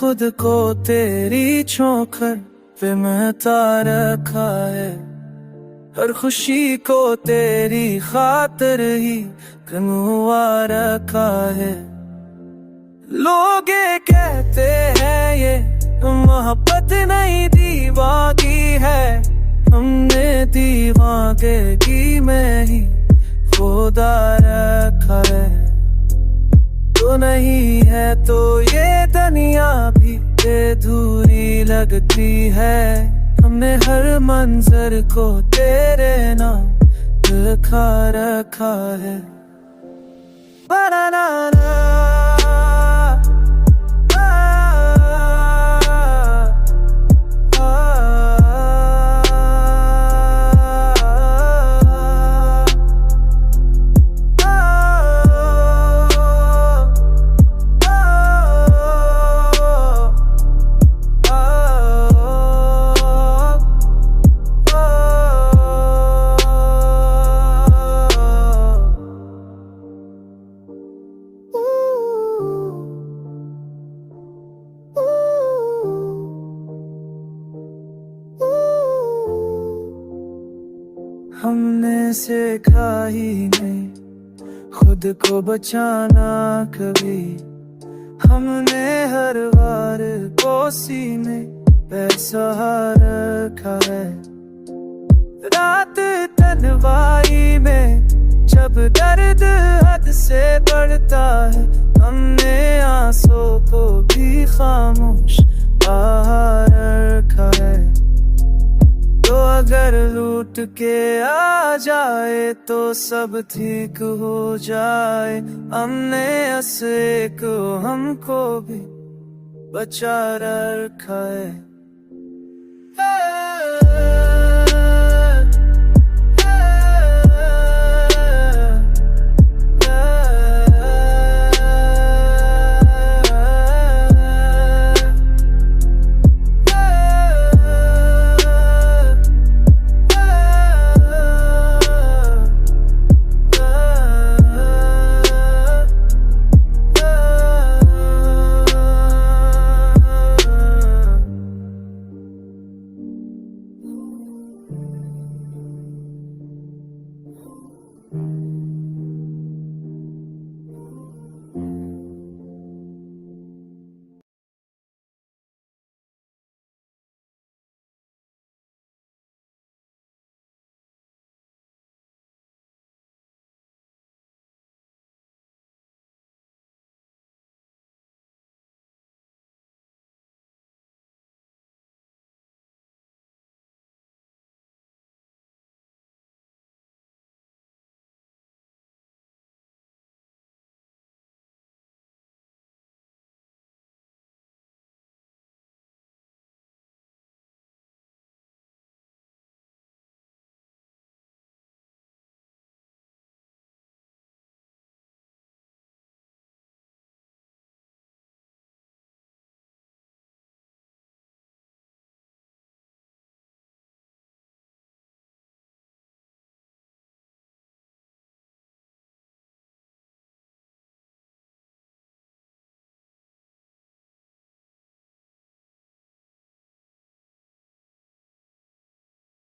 खुद को तेरी छोकर पे महता रखा है। हर खुशी को तेरी खातिर ही कनुआ रखा है। लोग ये कहते हैं ये मोहब्बत नहीं दीवानगी है। हमने दीवानगी में ही खुदा रखा है। तो नहीं है तो ये दुनिया भी अधूरी लगती है। हमने हर मंजर को तेरे नाम लिखा रखा है। बनाना हमने सीखा ही नहीं खुद को बचाना कभी। हमने हर बार को सीने पे सहारा रखा है। रात तन्हाई में जब दर्द हद से बढ़ता है, हमने आंसू को भी खामोश बाहर रखा है। तो अगर लूट के आ जाए तो सब ठीक हो जाए। हमने ऐसे को हमको भी बचा रखा है।